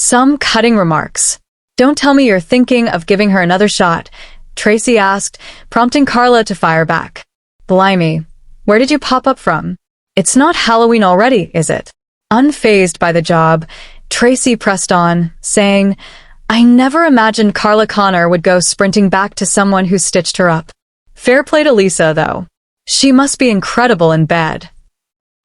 Some cutting remarks. "Don't tell me you're thinking of giving her another shot," Tracy asked, prompting Carla to fire back. "Blimey, where did you pop up from? It's not Halloween already, is it?" Unfazed by the job, Tracy pressed on, saying, "I never imagined Carla Connor would go sprinting back to someone who stitched her up. Fair play to Lisa, though. She must be incredible in bed."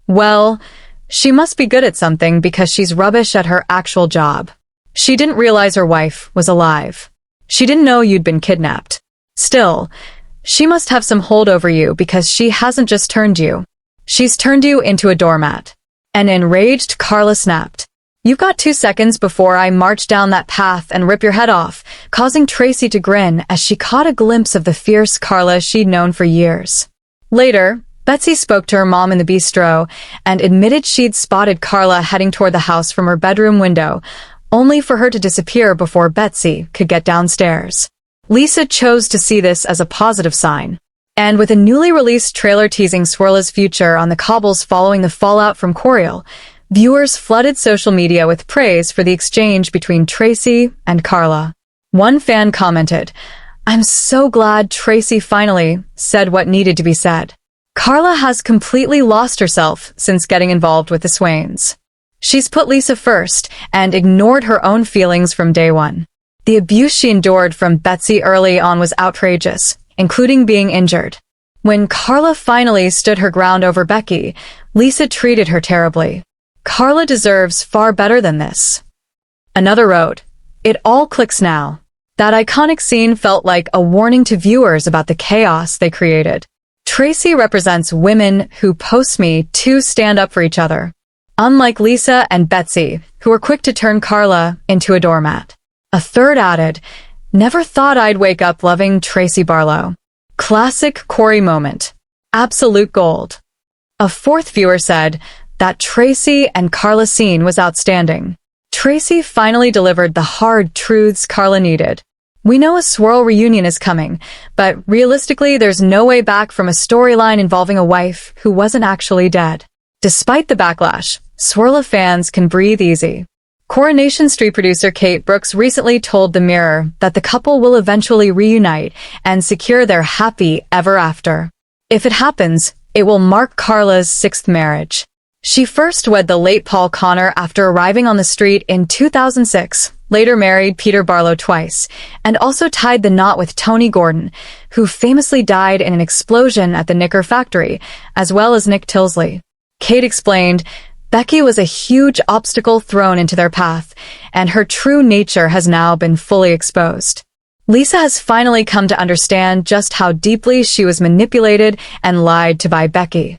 "Well, she must be good at something because she's rubbish at her actual job. She didn't realize her wife was alive. She didn't know you'd been kidnapped. Still, she must have some hold over you because she hasn't just turned you. She's turned you into a doormat." An enraged Carla snapped. "You've got 2 seconds before I march down that path and rip your head off," causing Tracy to grin as she caught a glimpse of the fierce Carla she'd known for years. Later, Betsy spoke to her mom in the bistro and admitted she'd spotted Carla heading toward the house from her bedroom window, only for her to disappear before Betsy could get downstairs. Lisa chose to see this as a positive sign. And with a newly released trailer teasing Swirla's future on the cobbles following the fallout from Corrie, viewers flooded social media with praise for the exchange between Tracy and Carla. One fan commented, "I'm so glad Tracy finally said what needed to be said. Carla has completely lost herself since getting involved with the Swains. She's put Lisa first and ignored her own feelings from day one. The abuse she endured from Betsy early on was outrageous, including being injured. When Carla finally stood her ground over Becky, Lisa treated her terribly. Carla deserves far better than this." Another wrote, "It all clicks now." That iconic scene felt like a warning to viewers about the chaos they created. Tracy represents women who post-Me Too stand up for each other, unlike Lisa and Betsy, who were quick to turn Carla into a doormat. A third added, "Never thought I'd wake up loving Tracy Barlow. Classic Corrie moment. Absolute gold." A fourth viewer said that Tracy and Carla scene was outstanding. Tracy finally delivered the hard truths Carla needed. "We know a Swirl reunion is coming, but realistically there's no way back from a storyline involving a wife who wasn't actually dead." Despite the backlash, Swirla fans can breathe easy. Coronation Street producer Kate Brooks recently told The Mirror that the couple will eventually reunite and secure their happy ever after. If it happens, it will mark Carla's 6th marriage. She first wed the late Paul Connor after arriving on the street in 2006, later married Peter Barlow twice, and also tied the knot with Tony Gordon, who famously died in an explosion at the Knicker factory, as well as Nick Tilsley. Kate explained, "Becky was a huge obstacle thrown into their path, and her true nature has now been fully exposed. Lisa has finally come to understand just how deeply she was manipulated and lied to by Becky.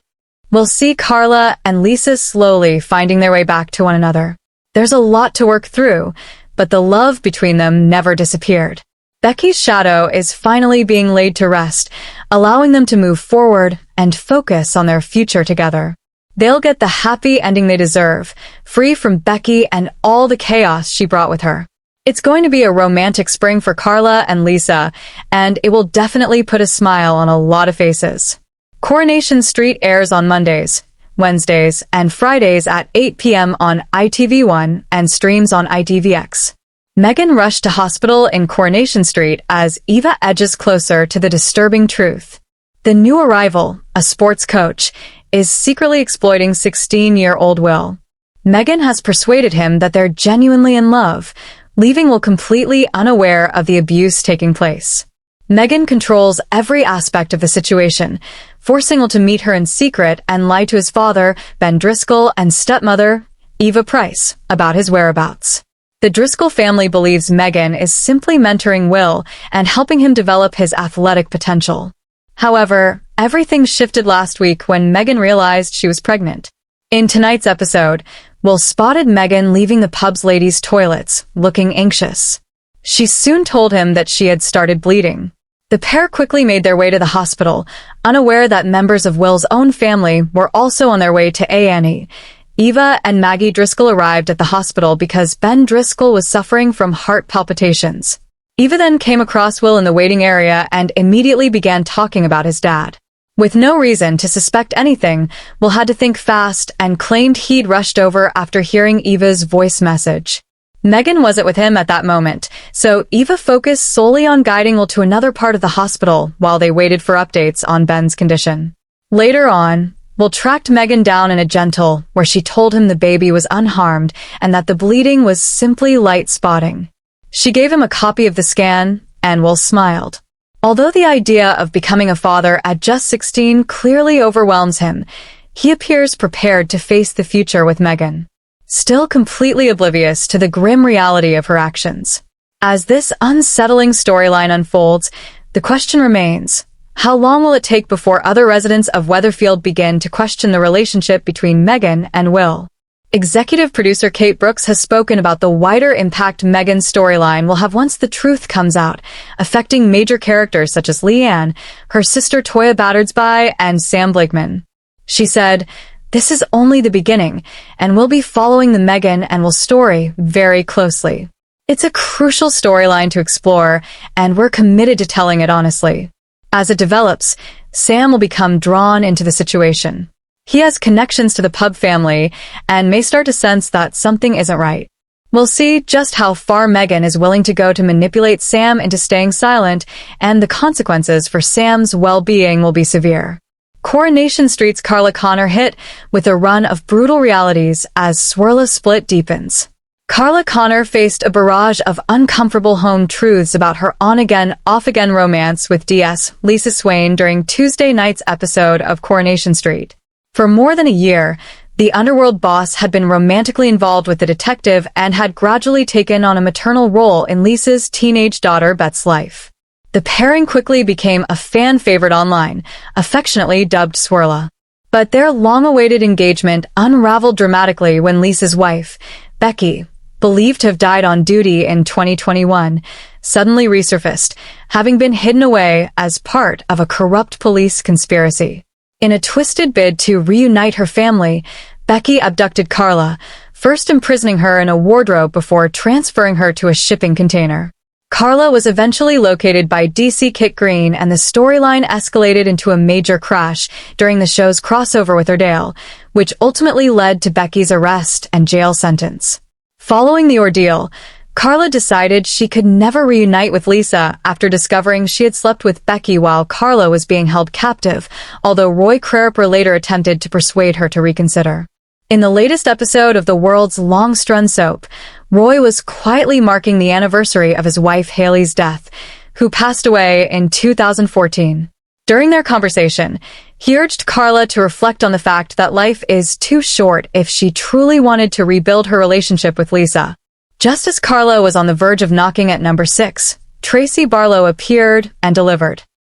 We'll see Carla and Lisa slowly finding their way back to one another. There's a lot to work through, but the love between them never disappeared. Becky's shadow is finally being laid to rest, allowing them to move forward and focus on their future together. They'll get the happy ending they deserve, free from Becky and all the chaos she brought with her. It's going to be a romantic spring for Carla and Lisa, and it will definitely put a smile on a lot of faces." Coronation Street airs on Mondays, Wednesdays, and Fridays at 8 p.m. on ITV1 and streams on ITVX. Meghan rushed to hospital in Coronation Street as Eva edges closer to the disturbing truth. The new arrival, a sports coach, is secretly exploiting 16-year-old Will. Meghan has persuaded him that they're genuinely in love, leaving Will completely unaware of the abuse taking place. Meghan controls every aspect of the situation, forcing Will to meet her in secret and lie to his father, Ben Driscoll, and stepmother, Eva Price, about his whereabouts. The Driscoll family believes Meghan is simply mentoring Will and helping him develop his athletic potential. However, everything shifted last week when Meghan realized she was pregnant. In tonight's episode, Will spotted Meghan leaving the pub's ladies' toilets, looking anxious. She soon told him that she had started bleeding. The pair quickly made their way to the hospital, unaware that members of Will's own family were also on their way to A&E. Eva and Maggie Driscoll arrived at the hospital because Ben Driscoll was suffering from heart palpitations. Eva then came across Will in the waiting area and immediately began talking about his dad. With no reason to suspect anything, Will had to think fast and claimed he'd rushed over after hearing Eva's voice message. Megan wasn't with him at that moment, so Eva focused solely on guiding Will to another part of the hospital while they waited for updates on Ben's condition. Later on, Will tracked Megan down in a gentle, where she told him the baby was unharmed and that the bleeding was simply light spotting. She gave him a copy of the scan, and Will smiled. Although the idea of becoming a father at just 16 clearly overwhelms him, he appears prepared to face the future with Megan, still completely oblivious to the grim reality of her actions. As this unsettling storyline unfolds, the question remains, how long will it take before other residents of Weatherfield begin to question the relationship between Megan and Will? Executive producer Kate Brooks has spoken about the wider impact Megan's storyline will have once the truth comes out, affecting major characters such as Leanne, her sister Toya Battersby, and Sam Blakeman. She said, "This is only the beginning, and we'll be following the Megan and Will story very closely. It's a crucial storyline to explore, and we're committed to telling it honestly." As it develops, Sam will become drawn into the situation. He has connections to the pub family and may start to sense that something isn't right. We'll see just how far Megan is willing to go to manipulate Sam into staying silent, and the consequences for Sam's well-being will be severe. Coronation Street's Carla Connor hit with a run of brutal realities as Swirla's split deepens. Carla Connor faced a barrage of uncomfortable home truths about her on-again, off-again romance with DS Lisa Swain during Tuesday night's episode of Coronation Street. For more than a year, the underworld boss had been romantically involved with the detective and had gradually taken on a maternal role in Lisa's teenage daughter Beth's life. The pairing quickly became a fan favorite online, affectionately dubbed Swirla. But their long-awaited engagement unraveled dramatically when Lisa's wife, Becky, believed to have died on duty in 2021, suddenly resurfaced, having been hidden away as part of a corrupt police conspiracy. In a twisted bid to reunite her family, Becky abducted Carla, first imprisoning her in a wardrobe before transferring her to a shipping container. Carla was eventually located by DC Kit Green, and the storyline escalated into a major crash during the show's crossover with Ordale, which ultimately led to Becky's arrest and jail sentence. Following the ordeal, Carla decided she could never reunite with Lisa after discovering she had slept with Becky while Carla was being held captive, although Roy Creeper later attempted to persuade her to reconsider. In the latest episode of the world's long-strun soap, Roy was quietly marking the anniversary of his wife Haley's death, who passed away in 2014. During their conversation, he urged Carla to reflect on the fact that life is too short if she truly wanted to rebuild her relationship with Lisa. Just as Carla was on the verge of knocking at number 6, Tracy Barlow appeared and delivered.